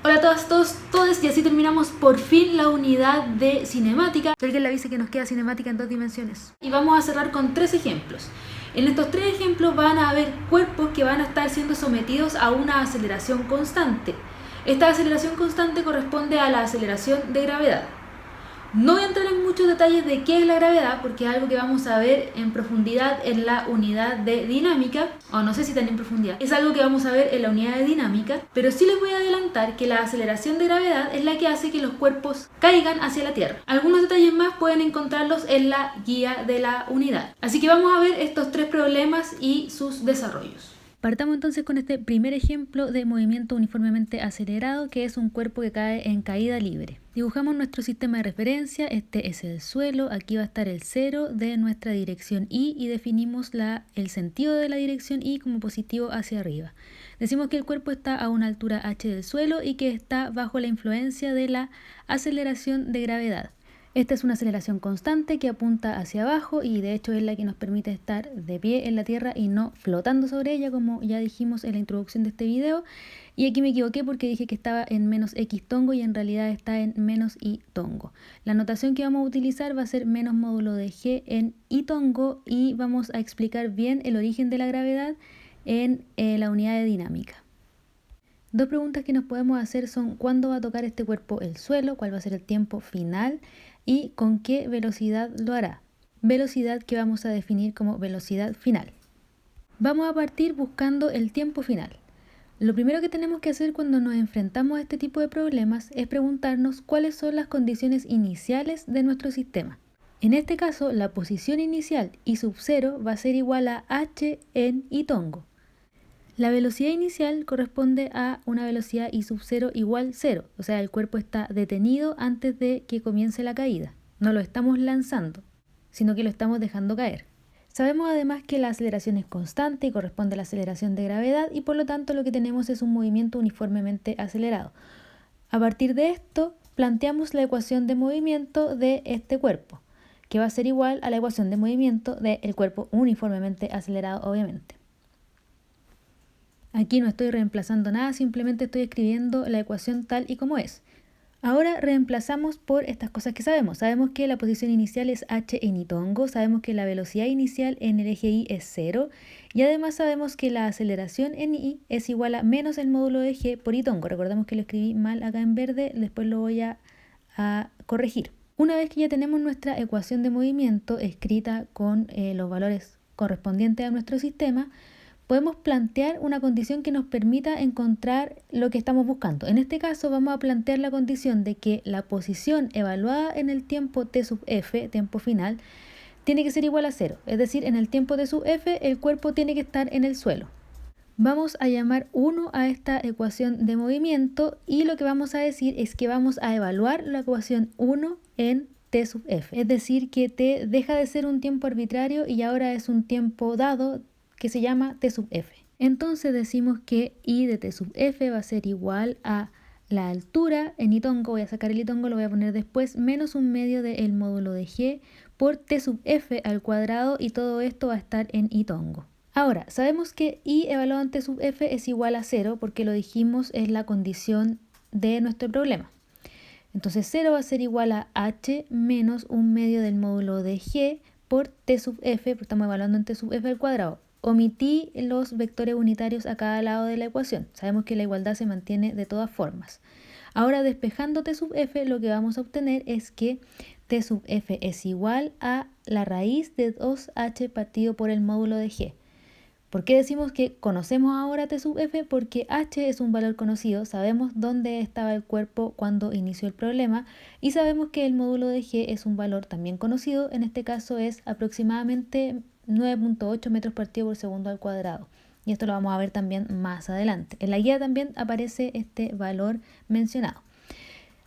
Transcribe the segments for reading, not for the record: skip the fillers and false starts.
Hola a todas, todos, y así terminamos por fin la unidad de cinemática. Que alguien le avise que nos queda cinemática en 2 dimensiones. Y vamos a cerrar con 3 ejemplos. En estos 3 ejemplos van a haber cuerpos que van a estar siendo sometidos a una aceleración constante. Esta aceleración constante corresponde a la aceleración de gravedad. No voy a entrar en muchos detalles de qué es la gravedad, porque es algo que vamos a ver en profundidad en la unidad de dinámica, o no sé si tan en profundidad, es algo que vamos a ver en la unidad de dinámica, pero sí les voy a adelantar que la aceleración de gravedad es la que hace que los cuerpos caigan hacia la Tierra. Algunos detalles más pueden encontrarlos en la guía de la unidad. Así que vamos a ver estos 3 problemas y sus desarrollos. Partamos entonces con este primer ejemplo de movimiento uniformemente acelerado, que es un cuerpo que cae en caída libre. Dibujamos nuestro sistema de referencia, este es el suelo, aquí va a estar el 0 de nuestra dirección y definimos el sentido de la dirección y como positivo hacia arriba. Decimos que el cuerpo está a una altura h del suelo y que está bajo la influencia de la aceleración de gravedad. Esta es una aceleración constante que apunta hacia abajo y de hecho es la que nos permite estar de pie en la Tierra y no flotando sobre ella, como ya dijimos en la introducción de este video. Y aquí me equivoqué porque dije que estaba en menos x tongo y en realidad está en menos y tongo. La notación que vamos a utilizar va a ser menos módulo de g en y tongo y vamos a explicar bien el origen de la gravedad en la unidad de dinámica. 2 preguntas que nos podemos hacer son: ¿cuándo va a tocar este cuerpo el suelo? ¿Cuál va a ser el tiempo final? ¿Y con qué velocidad lo hará? Velocidad que vamos a definir como velocidad final. Vamos a partir buscando el tiempo final. Lo primero que tenemos que hacer cuando nos enfrentamos a este tipo de problemas es preguntarnos cuáles son las condiciones iniciales de nuestro sistema. En este caso, la posición inicial y sub 0 va a ser igual a h en y tongo. La velocidad inicial corresponde a una velocidad y sub 0 igual 0, o sea, el cuerpo está detenido antes de que comience la caída. No lo estamos lanzando, sino que lo estamos dejando caer. Sabemos además que la aceleración es constante y corresponde a la aceleración de gravedad y por lo tanto lo que tenemos es un movimiento uniformemente acelerado. A partir de esto, planteamos la ecuación de movimiento de este cuerpo, que va a ser igual a la ecuación de movimiento del cuerpo uniformemente acelerado, obviamente. Aquí no estoy reemplazando nada, simplemente estoy escribiendo la ecuación tal y como es. Ahora reemplazamos por estas cosas que sabemos. Sabemos que la posición inicial es h en y tongo, sabemos que la velocidad inicial en el eje y es 0 y además sabemos que la aceleración en y es igual a menos el módulo de g por y tongo. Recordemos que lo escribí mal acá en verde, después lo voy a corregir. Una vez que ya tenemos nuestra ecuación de movimiento escrita con los valores correspondientes a nuestro sistema, podemos plantear una condición que nos permita encontrar lo que estamos buscando. En este caso vamos a plantear la condición de que la posición evaluada en el tiempo t sub f, tiempo final, tiene que ser igual a 0. Es decir, en el tiempo t sub f el cuerpo tiene que estar en el suelo. Vamos a llamar 1 a esta ecuación de movimiento y lo que vamos a decir es que vamos a evaluar la ecuación 1 en t sub f. Es decir, que t deja de ser un tiempo arbitrario y ahora es un tiempo dado que se llama t sub f. Entonces decimos que i de t sub f va a ser igual a la altura en y tongo, voy a sacar el y tongo, lo voy a poner después, menos 1/2 del módulo de g por t sub f al cuadrado y todo esto va a estar en y tongo. Ahora, sabemos que i evaluado en t sub f es igual a 0 porque lo dijimos, es la condición de nuestro problema. Entonces 0 va a ser igual a h menos 1/2 del módulo de g por t sub f, porque estamos evaluando en t sub f al cuadrado. Omití los vectores unitarios a cada lado de la ecuación. Sabemos que la igualdad se mantiene de todas formas. Ahora, despejando t sub f, lo que vamos a obtener es que t sub f es igual a la raíz de 2h partido por el módulo de g. ¿Por qué decimos que conocemos ahora t sub f? Porque h es un valor conocido, sabemos dónde estaba el cuerpo cuando inició el problema y sabemos que el módulo de g es un valor también conocido, en este caso es aproximadamente 9.8 metros partido por segundo al cuadrado. Y esto lo vamos a ver también más adelante. En la guía también aparece este valor mencionado.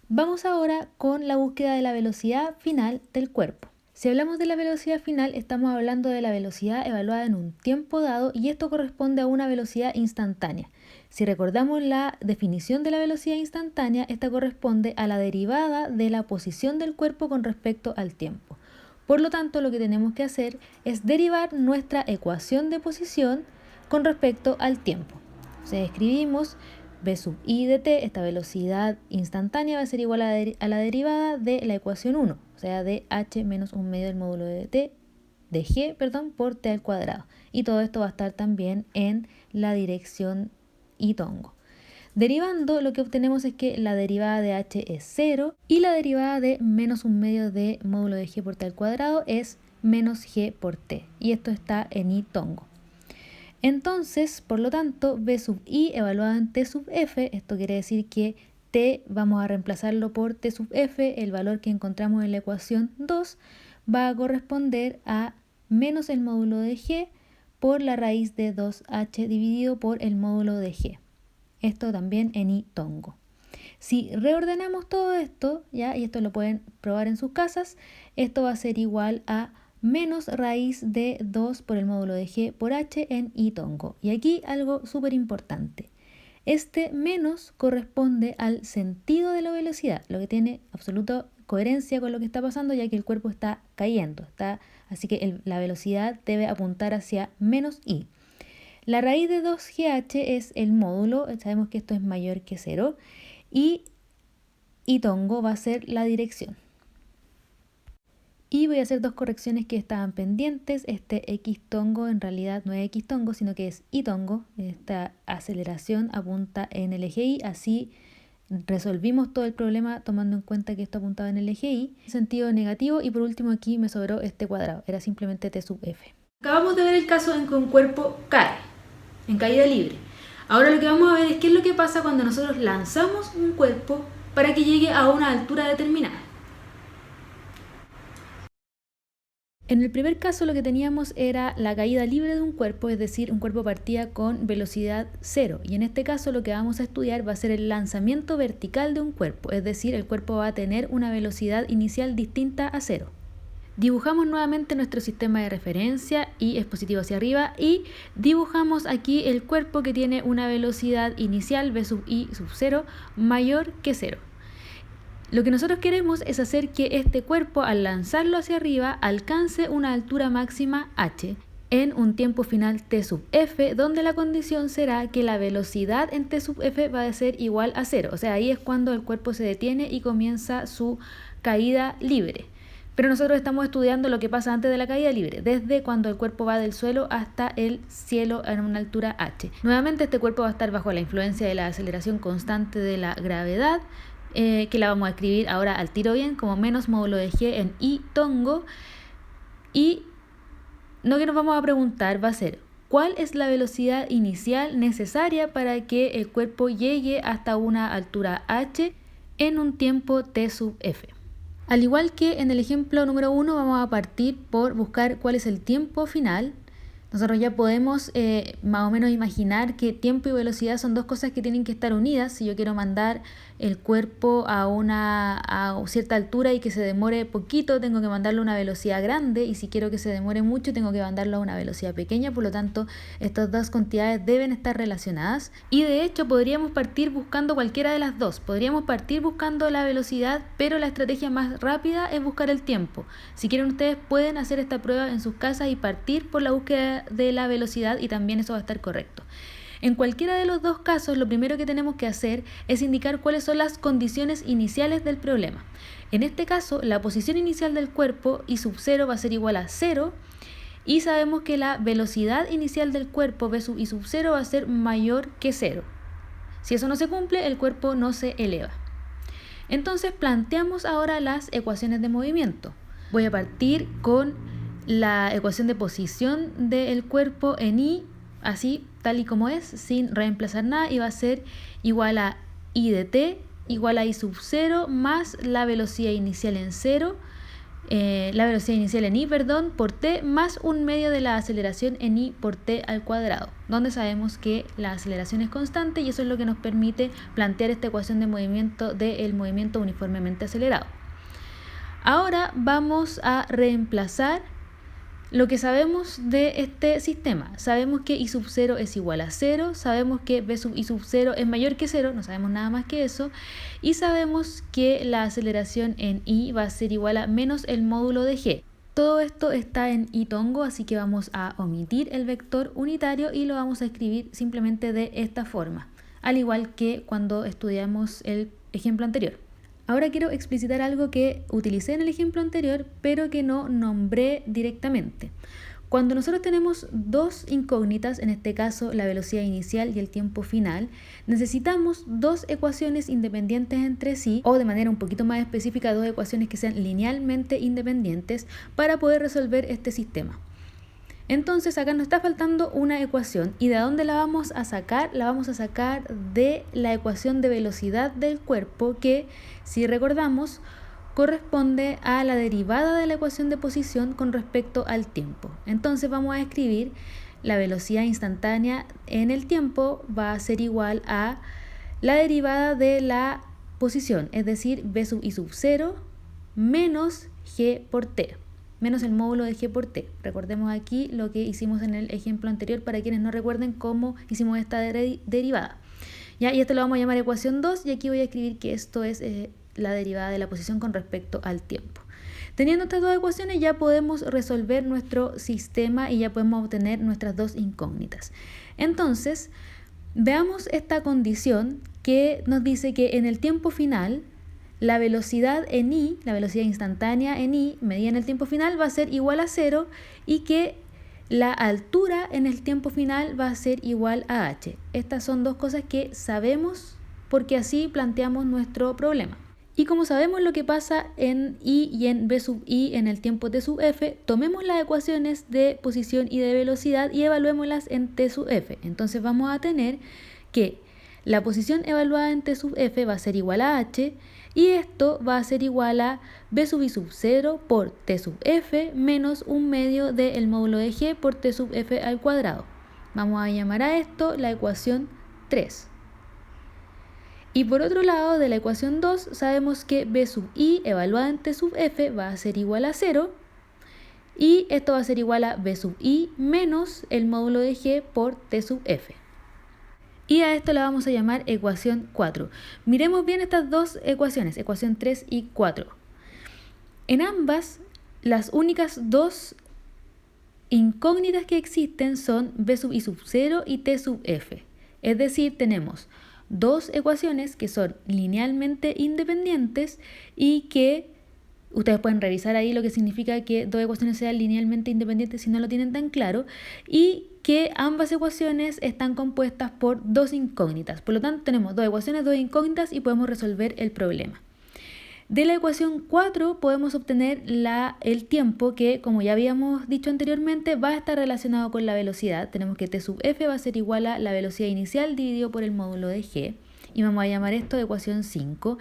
Vamos ahora con la búsqueda de la velocidad final del cuerpo. Si hablamos de la velocidad final, estamos hablando de la velocidad evaluada en un tiempo dado y esto corresponde a una velocidad instantánea. Si recordamos la definición de la velocidad instantánea, esta corresponde a la derivada de la posición del cuerpo con respecto al tiempo. Por lo tanto, lo que tenemos que hacer es derivar nuestra ecuación de posición con respecto al tiempo. Entonces escribimos v sub i de t, esta velocidad instantánea, va a ser igual a la derivada de la ecuación 1, o sea, de h menos 1/2 del módulo de t, de g, perdón, por t al cuadrado. Y todo esto va a estar también en la dirección y tongo. Derivando, lo que obtenemos es que la derivada de h es 0 y la derivada de menos 1/2 de módulo de g por t al cuadrado es menos g por t. Y esto está en i tongo. Entonces, por lo tanto, v sub i evaluado en t sub f, esto quiere decir que t vamos a reemplazarlo por t sub f, el valor que encontramos en la ecuación 2 va a corresponder a menos el módulo de g por la raíz de 2h dividido por el módulo de g. Esto también en i tongo. Si reordenamos todo esto, ¿ya? Y esto lo pueden probar en sus casas, esto va a ser igual a menos raíz de 2 por el módulo de g por h en i tongo. Y aquí algo súper importante. Este menos corresponde al sentido de la velocidad, lo que tiene absoluta coherencia con lo que está pasando, ya que el cuerpo está cayendo. Así que la velocidad debe apuntar hacia menos i. La raíz de 2gh es el módulo, sabemos que esto es mayor que 0, y i tongo va a ser la dirección. Y voy a hacer dos correcciones que estaban pendientes. Este x tongo en realidad no es x tongo, sino que es y tongo. Esta aceleración apunta en el eje y, así resolvimos todo el problema tomando en cuenta que esto apuntaba en el eje y. Sentido negativo, y por último aquí me sobró este cuadrado, era simplemente t sub f. Acabamos de ver el caso en que un cuerpo cae, en caída libre. Ahora lo que vamos a ver es qué es lo que pasa cuando nosotros lanzamos un cuerpo para que llegue a una altura determinada. En el primer caso lo que teníamos era la caída libre de un cuerpo, es decir, un cuerpo partía con velocidad 0. Y en este caso lo que vamos a estudiar va a ser el lanzamiento vertical de un cuerpo, es decir, el cuerpo va a tener una velocidad inicial distinta a 0. Dibujamos nuevamente nuestro sistema de referencia, y es positivo hacia arriba, y dibujamos aquí el cuerpo que tiene una velocidad inicial v sub i sub 0 mayor que 0. Lo que nosotros queremos es hacer que este cuerpo, al lanzarlo hacia arriba, alcance una altura máxima h en un tiempo final t sub f, donde la condición será que la velocidad en t sub f va a ser igual a 0. O sea, ahí es cuando el cuerpo se detiene y comienza su caída libre. Pero nosotros estamos estudiando lo que pasa antes de la caída libre, desde cuando el cuerpo va del suelo hasta el cielo en una altura h. Nuevamente este cuerpo va a estar bajo la influencia de la aceleración constante de la gravedad, que la vamos a escribir ahora al tiro bien como menos módulo de g en i tongo. Y lo que nos vamos a preguntar va a ser ¿cuál es la velocidad inicial necesaria para que el cuerpo llegue hasta una altura h en un tiempo t sub f? Al igual que en el ejemplo número 1, vamos a partir por buscar cuál es el tiempo final. Nosotros ya podemos más o menos imaginar que tiempo y velocidad son dos cosas que tienen que estar unidas. Si yo quiero mandar el cuerpo a cierta altura y que se demore poquito, tengo que mandarlo a una velocidad grande, y si quiero que se demore mucho, tengo que mandarlo a una velocidad pequeña. Por lo tanto, estas dos cantidades deben estar relacionadas, y de hecho podríamos partir buscando cualquiera de las dos. Podríamos partir buscando la velocidad, pero la estrategia más rápida es buscar el tiempo. Si quieren, ustedes pueden hacer esta prueba en sus casas y partir por la búsqueda de la velocidad, y también eso va a estar correcto. En cualquiera de los dos casos, lo primero que tenemos que hacer es indicar cuáles son las condiciones iniciales del problema. En este caso, la posición inicial del cuerpo i sub 0 va a ser igual a 0, y sabemos que la velocidad inicial del cuerpo v sub i sub 0 va a ser mayor que 0. Si eso no se cumple, el cuerpo no se eleva. Entonces planteamos ahora las ecuaciones de movimiento. Voy a partir con la ecuación de posición del cuerpo en i, así tal y como es, sin reemplazar nada, y va a ser igual a i de t igual a i sub 0 más la velocidad inicial en 0, la velocidad inicial en i, por t, más 1/2 de la aceleración en i por t al cuadrado, donde sabemos que la aceleración es constante, y eso es lo que nos permite plantear esta ecuación de movimiento del movimiento uniformemente acelerado. Ahora vamos a reemplazar lo que sabemos de este sistema. Sabemos que i sub 0 es igual a 0, sabemos que v sub i sub 0 es mayor que 0, no sabemos nada más que eso, y sabemos que la aceleración en i va a ser igual a menos el módulo de g. Todo esto está en i tongo, así que vamos a omitir el vector unitario y lo vamos a escribir simplemente de esta forma. al igual que cuando estudiamos el ejemplo anterior. Ahora quiero explicitar algo que utilicé en el ejemplo anterior, pero que no nombré directamente. Cuando nosotros tenemos dos incógnitas, en este caso la velocidad inicial y el tiempo final, necesitamos dos ecuaciones independientes entre sí, o de manera un poquito más específica, dos ecuaciones que sean linealmente independientes para poder resolver este sistema. Entonces acá nos está faltando una ecuación. ¿Y de dónde la vamos a sacar? La vamos a sacar de la ecuación de velocidad del cuerpo que, si recordamos, corresponde a la derivada de la ecuación de posición con respecto al tiempo. Entonces vamos a escribir la velocidad instantánea en el tiempo va a ser igual a la derivada de la posición, es decir, v sub i sub 0 menos g por t, menos el módulo de g por t. Recordemos aquí lo que hicimos en el ejemplo anterior para quienes no recuerden cómo hicimos esta derivada. ¿Ya? Y esto lo vamos a llamar ecuación 2 y aquí voy a escribir que esto es la derivada de la posición con respecto al tiempo. Teniendo estas dos ecuaciones ya podemos resolver nuestro sistema y ya podemos obtener nuestras dos incógnitas. Entonces, veamos esta condición que nos dice que en el tiempo final la velocidad en i, la velocidad instantánea en i, medida en el tiempo final, va a ser igual a 0 y que la altura en el tiempo final va a ser igual a h. Estas son dos cosas que sabemos porque así planteamos nuestro problema. Y como sabemos lo que pasa en i y en v sub i en el tiempo t sub f, tomemos las ecuaciones de posición y de velocidad y evaluémoslas en t sub f. Entonces vamos a tener que la posición evaluada en t sub f va a ser igual a h y esto va a ser igual a v sub i sub 0 por t sub f menos un medio del módulo de g por t sub f al cuadrado. Vamos a llamar a esto la ecuación 3. Y por otro lado, de la ecuación 2, sabemos que v sub i evaluada en t sub f va a ser igual a 0 y esto va a ser igual a v sub i menos el módulo de g por t sub f. Y a esto la vamos a llamar ecuación 4. Miremos bien estas dos ecuaciones, ecuación 3 y 4. En ambas, las únicas dos incógnitas que existen son v sub i sub 0 y t sub f. Es decir, tenemos dos ecuaciones que son linealmente independientes y que ustedes pueden revisar ahí lo que significa que dos ecuaciones sean linealmente independientes si no lo tienen tan claro, y que ambas ecuaciones están compuestas por dos incógnitas. Por lo tanto, tenemos dos ecuaciones, dos incógnitas y podemos resolver el problema. De la ecuación 4 podemos obtener el tiempo que, como ya habíamos dicho anteriormente, va a estar relacionado con la velocidad. Tenemos que t sub f va a ser igual a la velocidad inicial dividido por el módulo de g. Y vamos a llamar esto ecuación 5.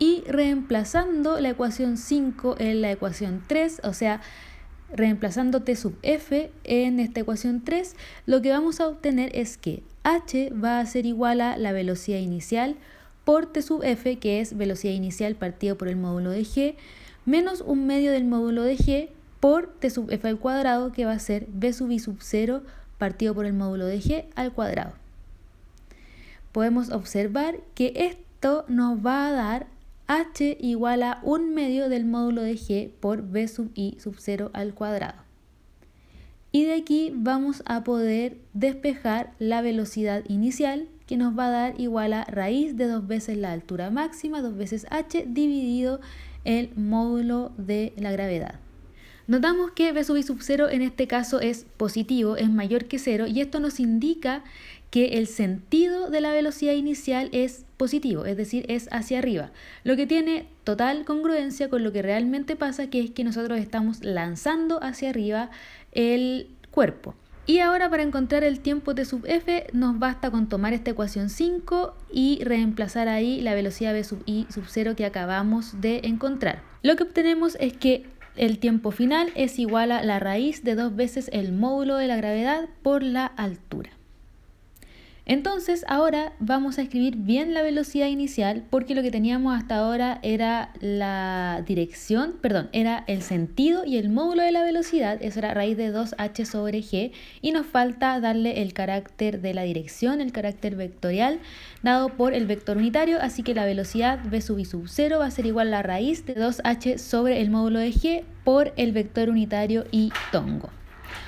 Y reemplazando la ecuación 5 en la ecuación 3, o sea, reemplazando t sub f en esta ecuación 3, lo que vamos a obtener es que h va a ser igual a la velocidad inicial por t sub f, que es velocidad inicial partido por el módulo de g, menos un medio del módulo de g por t sub f al cuadrado, que va a ser v sub i sub 0 partido por el módulo de g al cuadrado. Podemos observar que esto nos va a dar h igual a un medio del módulo de g por v sub i sub 0 al cuadrado. Y de aquí vamos a poder despejar la velocidad inicial, que nos va a dar igual a raíz de 2 veces la altura máxima, 2 veces h, dividido el módulo de la gravedad. Notamos que v sub i sub 0 en este caso es positivo, es mayor que 0, y esto nos indica que el sentido de la velocidad inicial es positivo, es decir, es hacia arriba, lo que tiene total congruencia con lo que realmente pasa, que es que nosotros estamos lanzando hacia arriba el cuerpo. Y ahora, para encontrar el tiempo t sub f, nos basta con tomar esta ecuación 5 y reemplazar ahí la velocidad v sub i sub 0 que acabamos de encontrar. Lo que obtenemos es que el tiempo final es igual a la raíz de 2 veces el módulo de la gravedad por la altura. Entonces ahora vamos a escribir bien la velocidad inicial, porque lo que teníamos hasta ahora era la dirección, era el sentido y el módulo de la velocidad, eso era raíz de 2h sobre g, y nos falta darle el carácter de la dirección, el carácter vectorial, dado por el vector unitario, así que la velocidad v sub i sub 0 va a ser igual a la raíz de 2h sobre el módulo de g por el vector unitario y tongo.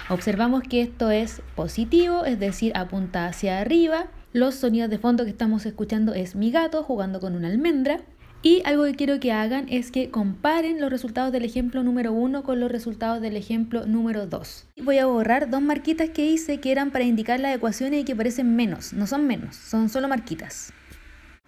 Observamos que esto es positivo, es decir, apunta hacia arriba. Los sonidos de fondo que estamos escuchando es mi gato jugando con una almendra. Y algo que quiero que hagan es que comparen los resultados del ejemplo número 1 con los resultados del ejemplo número 2. Voy a borrar dos marquitas que hice que eran para indicar las ecuaciones y que parecen menos. No son menos, son solo marquitas.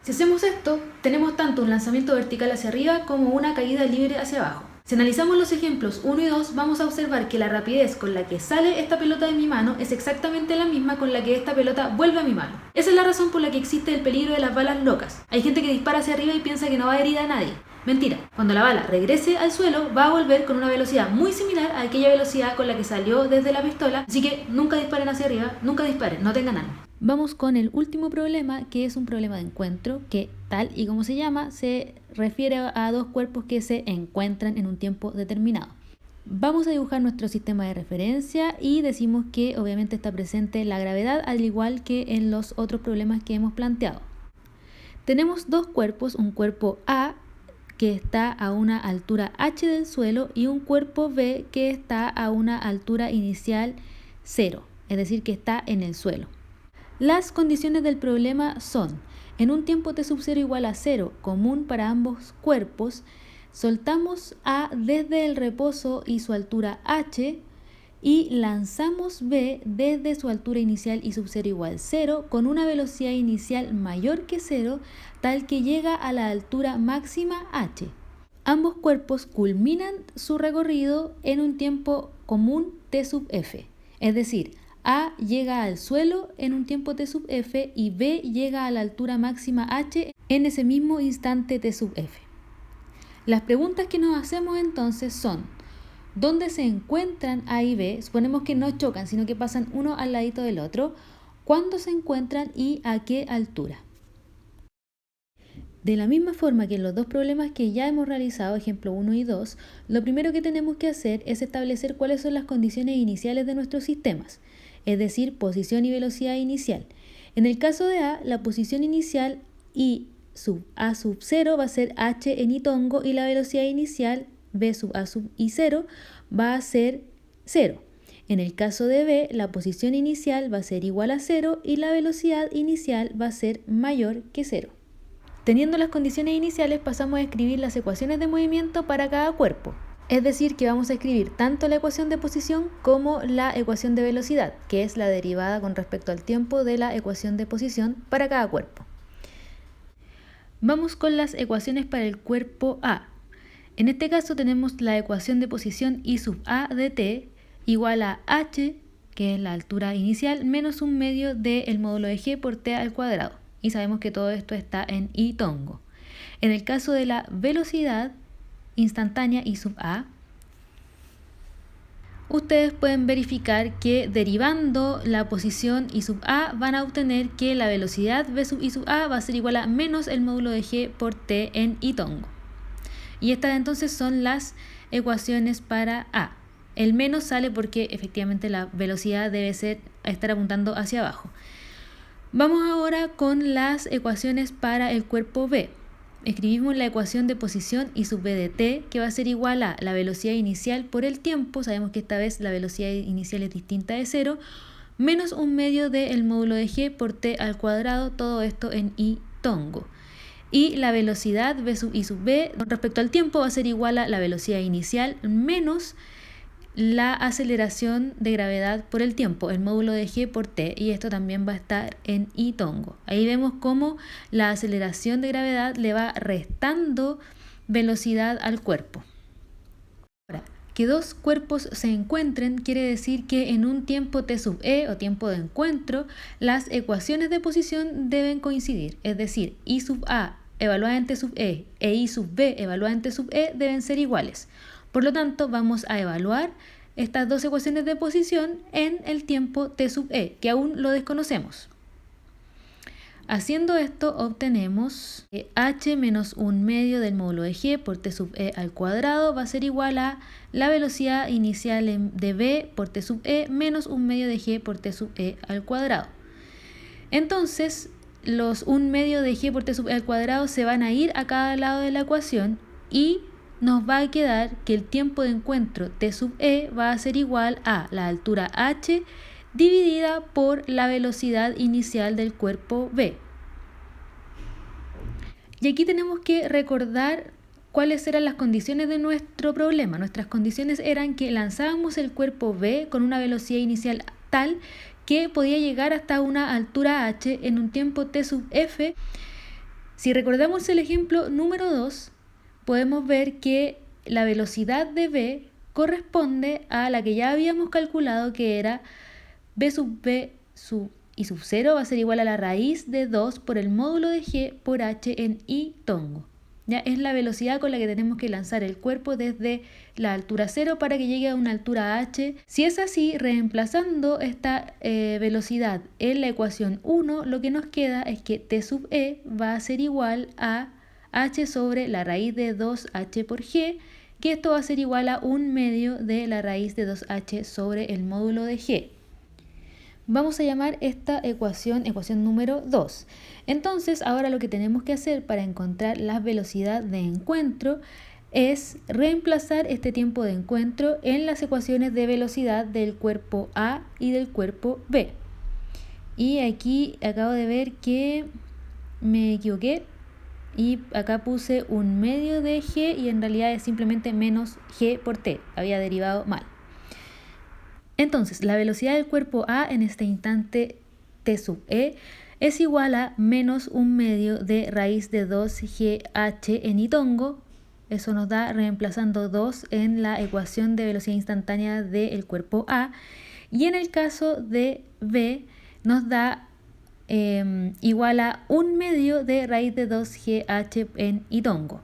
Si hacemos esto, tenemos tanto un lanzamiento vertical hacia arriba como una caída libre hacia abajo. Si analizamos los ejemplos 1 y 2, vamos a observar que la rapidez con la que sale esta pelota de mi mano es exactamente la misma con la que esta pelota vuelve a mi mano. Esa es la razón por la que existe el peligro de las balas locas. Hay gente que dispara hacia arriba y piensa que no va a herir a nadie. Mentira, cuando la bala regrese al suelo va a volver con una velocidad muy similar a aquella velocidad con la que salió desde la pistola, así que nunca disparen hacia arriba, nunca disparen, no tengan armas. Vamos con el último problema, que es un problema de encuentro, que tal y como se llama, se refiere a dos cuerpos que se encuentran en un tiempo determinado. Vamos a dibujar nuestro sistema de referencia y decimos que obviamente está presente la gravedad, al igual que en los otros problemas que hemos planteado. Tenemos dos cuerpos, un cuerpo A que está a una altura h del suelo y un cuerpo B que está a una altura inicial 0, es decir, que está en el suelo. Las condiciones del problema son: en un tiempo t sub 0 igual a 0, común para ambos cuerpos, soltamos A desde el reposo y su altura h y lanzamos B desde su altura inicial y sub 0 igual 0 con una velocidad inicial mayor que 0, tal que llega a la altura máxima h. Ambos cuerpos culminan su recorrido en un tiempo común t sub f, es decir, A llega al suelo en un tiempo t sub f y B llega a la altura máxima h en ese mismo instante t sub f. Las preguntas que nos hacemos entonces son: ¿dónde se encuentran A y B? Suponemos que no chocan, sino que pasan uno al ladito del otro. ¿Cuándo se encuentran y a qué altura? De la misma forma que en los dos problemas que ya hemos realizado, ejemplo 1 y 2, lo primero que tenemos que hacer es establecer cuáles son las condiciones iniciales de nuestros sistemas, es decir, posición y velocidad inicial. En el caso de A, la posición inicial y sub A sub 0 va a ser h en y-tongo y la velocidad inicial B sub A sub I0 va a ser 0. En el caso de B, la posición inicial va a ser igual a 0 y la velocidad inicial va a ser mayor que 0. Teniendo las condiciones iniciales, pasamos a escribir las ecuaciones de movimiento para cada cuerpo. Es decir, que vamos a escribir tanto la ecuación de posición como la ecuación de velocidad, que es la derivada con respecto al tiempo de la ecuación de posición para cada cuerpo. Vamos con las ecuaciones para el cuerpo A. En este caso tenemos la ecuación de posición I sub A de t igual a h, que es la altura inicial, menos un medio del módulo de g por t al cuadrado. Y sabemos que todo esto está en y-tongo. En el caso de la velocidad instantánea I sub A, ustedes pueden verificar que derivando la posición I sub A van a obtener que la velocidad V sub I sub A va a ser igual a menos el módulo de g por t en y-tongo. Y estas entonces son las ecuaciones para A. El menos sale porque efectivamente la velocidad debe estar apuntando hacia abajo. Vamos ahora con las ecuaciones para el cuerpo B. Escribimos la ecuación de posición I sub B de t, que va a ser igual a la velocidad inicial por el tiempo, sabemos que esta vez la velocidad inicial es distinta de 0, menos un medio del módulo de g por t al cuadrado, todo esto en y-tongo. Y la velocidad V sub I sub B respecto al tiempo va a ser igual a la velocidad inicial menos la aceleración de gravedad por el tiempo, el módulo de g por t, y esto también va a estar en y-tongo. Ahí vemos cómo la aceleración de gravedad le va restando velocidad al cuerpo. Ahora, que dos cuerpos se encuentren quiere decir que en un tiempo t sub e o tiempo de encuentro, las ecuaciones de posición deben coincidir, es decir, I sub A evaluada en t sub e e I sub B evaluada en t sub e deben ser iguales. Por lo tanto, vamos a evaluar estas dos ecuaciones de posición en el tiempo t sub e, que aún lo desconocemos. Haciendo esto, obtenemos que h menos un medio del módulo de g por t sub e al cuadrado va a ser igual a la velocidad inicial de b por t sub e menos un medio de g por t sub e al cuadrado. Entonces, los un medio de g por t sub e al cuadrado se van a ir a cada lado de la ecuación y nos va a quedar que el tiempo de encuentro T sub E va a ser igual a la altura h dividida por la velocidad inicial del cuerpo B. Y aquí tenemos que recordar cuáles eran las condiciones de nuestro problema. Nuestras condiciones eran que lanzábamos el cuerpo B con una velocidad inicial tal que podía llegar hasta una altura h en un tiempo T sub F. Si recordamos el ejemplo número 2, podemos ver que la velocidad de B corresponde a la que ya habíamos calculado, que era B sub B y sub 0 va a ser igual a la raíz de 2 por el módulo de G por H en I tongo. ¿Ya? Es la velocidad con la que tenemos que lanzar el cuerpo desde la altura 0 para que llegue a una altura h. Si es así, reemplazando esta velocidad en la ecuación 1, lo que nos queda es que T sub E va a ser igual a h sobre la raíz de 2h por g, que esto va a ser igual a 1/2 de la raíz de 2h sobre el módulo de g. Vamos a llamar esta ecuación número 2. Entonces, ahora lo que tenemos que hacer para encontrar la velocidad de encuentro es reemplazar este tiempo de encuentro en las ecuaciones de velocidad del cuerpo A y del cuerpo B. Y aquí acabo de ver que me equivoqué y acá puse 1/2 de g y en realidad es simplemente menos g por t. Había derivado mal. Entonces, la velocidad del cuerpo A en este instante T sub E es igual a menos 1/2 de raíz de 2GH en I tongo. Eso nos da, reemplazando 2 en la ecuación de velocidad instantánea del cuerpo A. Y en el caso de B nos da igual a 1/2 de raíz de 2GH en I tongo.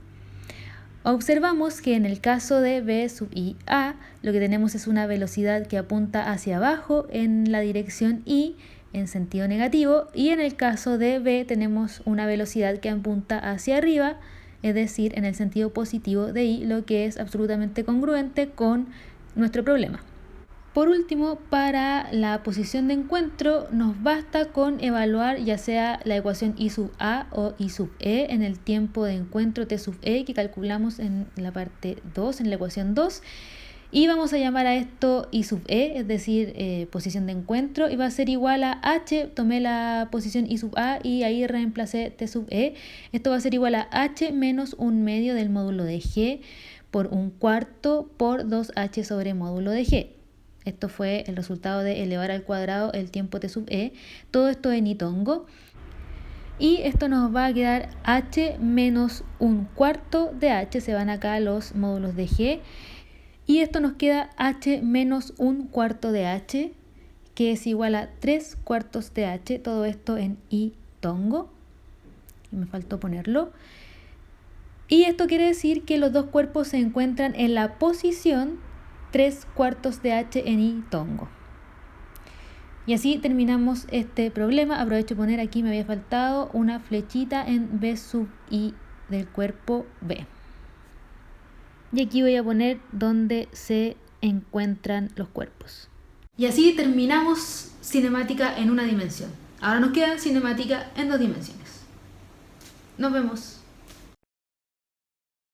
Observamos que en el caso de B sub I A lo que tenemos es una velocidad que apunta hacia abajo en la dirección I en sentido negativo, y en el caso de B tenemos una velocidad que apunta hacia arriba, es decir, en el sentido positivo de I, lo que es absolutamente congruente con nuestro problema. Por último, para la posición de encuentro nos basta con evaluar ya sea la ecuación I sub A o I sub E en el tiempo de encuentro T sub E que calculamos en la parte 2, en la ecuación 2, y vamos a llamar a esto I sub E, es decir, posición de encuentro, y va a ser igual a H. Tomé la posición I sub A y ahí reemplacé T sub E. Esto va a ser igual a H menos 1/2 del módulo de G por 1/4 por 2H sobre módulo de G. Esto fue el resultado de elevar al cuadrado el tiempo T sub E. Todo esto en I tongo. Y esto nos va a quedar H menos 1/4 de H. Se van acá los módulos de G. Y esto nos queda H menos 1/4 de H, que es igual a 3/4 de H. Todo esto en I tongo. Me faltó ponerlo. Y esto quiere decir que los dos cuerpos se encuentran en la posición 3/4 de H en I tongo. Y así terminamos este problema. Aprovecho de poner aquí, me había faltado una flechita en B sub I del cuerpo B. Y aquí voy a poner donde se encuentran los cuerpos. Y así terminamos cinemática en una dimensión. Ahora nos queda cinemática en 2 dimensiones. Nos vemos.